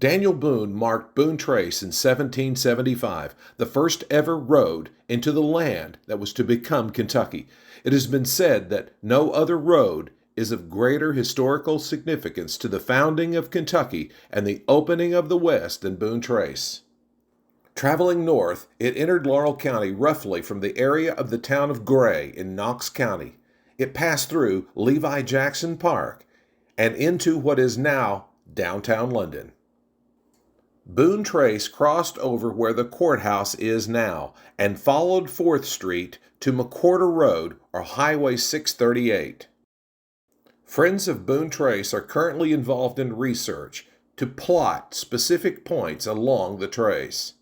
Daniel Boone marked Boone Trace in 1775, the first ever road into the land that was to become Kentucky. It has been said that no other road is of greater historical significance to the founding of Kentucky and the opening of the West than Boone Trace. Traveling north, it entered Laurel County roughly from the area of the town of Gray in Knox County. It passed through Levi Jackson Park and into what is now downtown London. Boone Trace crossed over where the courthouse is now and followed 4th Street to McWhorter Road or Highway 638. Friends of Boone Trace are currently involved in research to plot specific points along the trace.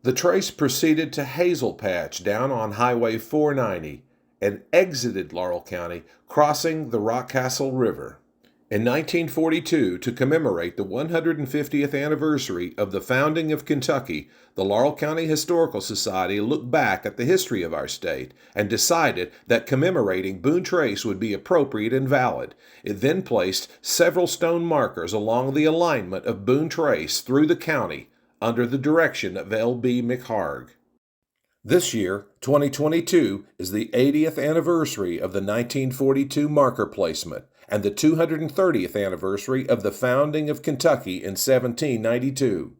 The trace proceeded to Hazel Patch down on Highway 490 and exited Laurel County, crossing the Rockcastle River. In 1942, to commemorate the 150th anniversary of the founding of Kentucky, the Laurel County Historical Society looked back at the history of our state and decided that commemorating Boone Trace would be appropriate and valid. It then placed several stone markers along the alignment of Boone Trace through the county under the direction of L.B. McHarg. This year, 2022, is the 80th anniversary of the 1942 marker placement and the 230th anniversary of the founding of Kentucky in 1792.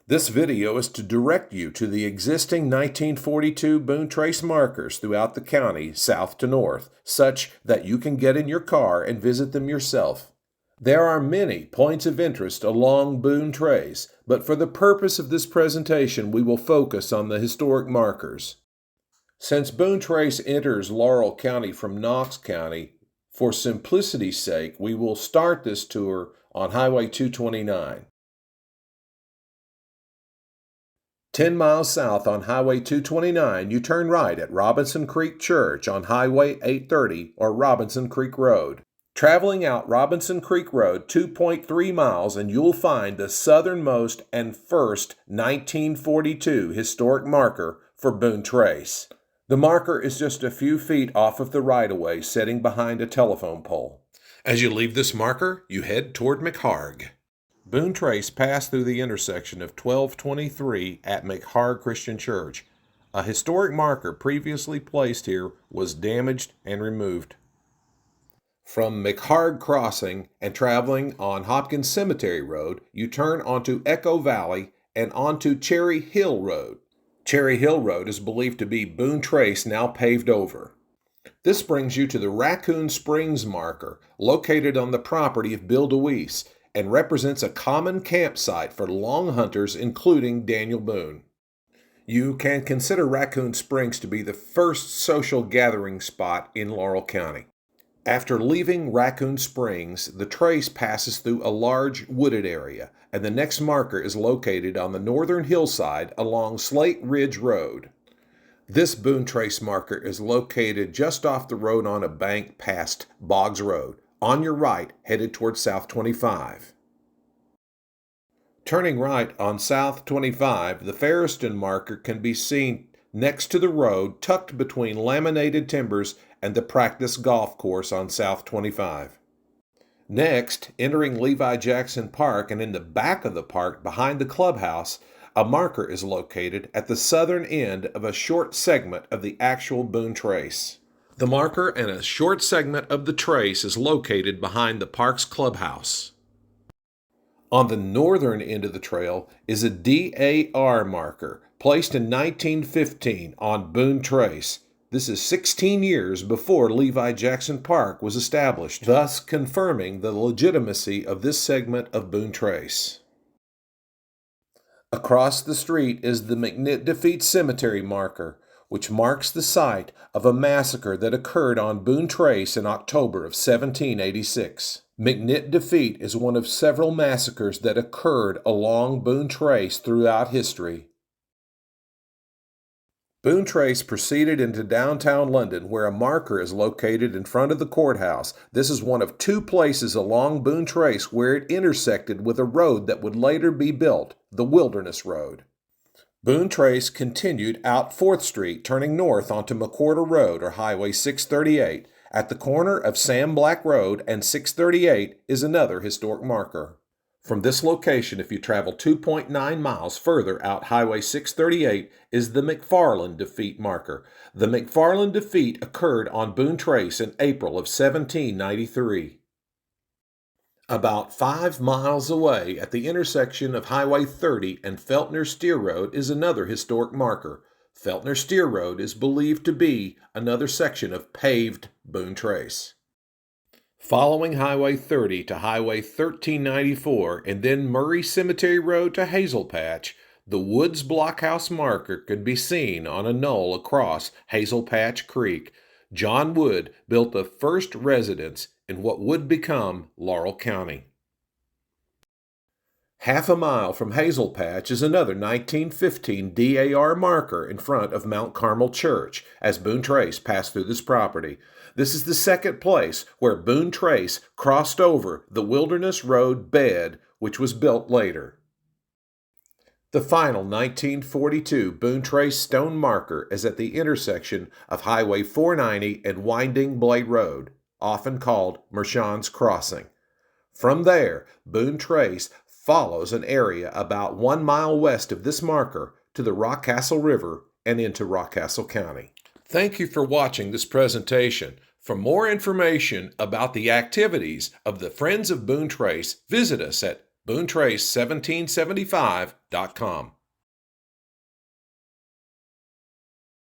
This video is to direct you to the existing 1942 Boone Trace markers throughout the county, south to north, such that you can get in your car and visit them yourself. There are many points of interest along Boone Trace, but for the purpose of this presentation, we will focus on the historic markers. Since Boone Trace enters Laurel County from Knox County, for simplicity's sake, we will start this tour on Highway 229. 10 miles south on Highway 229, you turn right at Robinson Creek Church on Highway 830 or Robinson Creek Road. Traveling out Robinson Creek Road 2.3 miles and you'll find the southernmost and first 1942 historic marker for Boone Trace. The marker is just a few feet off of the right-of-way sitting behind a telephone pole. As you leave this marker, you head toward McHarg. Boone Trace passed through the intersection of 1223 at McHarg Christian Church. A historic marker previously placed here was damaged and removed. From McHarg Crossing and traveling on Hopkins Cemetery Road, you turn onto Echo Valley and onto Cherry Hill Road. Cherry Hill Road is believed to be Boone Trace now paved over. This brings you to the Raccoon Springs marker, located on the property of Bill DeWeese, and represents a common campsite for long hunters, including Daniel Boone. You can consider Raccoon Springs to be the first social gathering spot in Laurel County. After leaving Raccoon Springs, the trace passes through a large wooded area, and the next marker is located on the northern hillside along Slate Ridge Road. This Boone Trace marker is located just off the road on a bank past Boggs Road, on your right, headed toward South 25. Turning right on South 25, the Ferriston marker can be seen next to the road tucked between laminated timbers and the practice golf course on South 25. Next, entering Levi Jackson Park and in the back of the park behind the clubhouse, a marker is located at the southern end of a short segment of the actual Boone Trace. The marker and a short segment of the trace is located behind the park's clubhouse. On the northern end of the trail is a DAR marker placed in 1915 on Boone Trace. This is 16 years before Levi Jackson Park was established, thus confirming the legitimacy of this segment of Boone Trace. Across the street is the McNitt Defeat Cemetery marker, which marks the site of a massacre that occurred on Boone Trace in October of 1786. McNitt Defeat is one of several massacres that occurred along Boone Trace throughout history. Boone Trace proceeded into downtown London, where a marker is located in front of the courthouse. This is one of two places along Boone Trace where it intersected with a road that would later be built, the Wilderness Road. Boone Trace continued out 4th Street, turning north onto McWhorter Road, or Highway 638. At the corner of Sam Black Road and 638 is another historic marker. From this location, if you travel 2.9 miles further out Highway 638, is the McFarland defeat marker. The McFarland defeat occurred on Boone Trace in April of 1793. About 5 miles away at the intersection of Highway 30 and Feltner Steer Road is another historic marker. Feltner Steer Road is believed to be another section of paved Boone Trace. Following Highway 30 to Highway 1394 and then Murray Cemetery Road to Hazel Patch, the Woods Blockhouse marker can be seen on a knoll across Hazel Patch Creek. John Wood built the first residence in what would become Laurel County. Half a mile from Hazel Patch is another 1915 DAR marker in front of Mount Carmel Church as Boone Trace passed through this property. This is the second place where Boone Trace crossed over the Wilderness Road bed, which was built later. The final 1942 Boone Trace stone marker is at the intersection of Highway 490 and Winding Blade Road, often called Mershon's Crossing. From there, Boone Trace follows an area about 1 mile west of this marker to the Rockcastle River and into Rockcastle County. Thank you for watching this presentation. For more information about the activities of the Friends of Boone Trace, visit us at BooneTrace1775.com.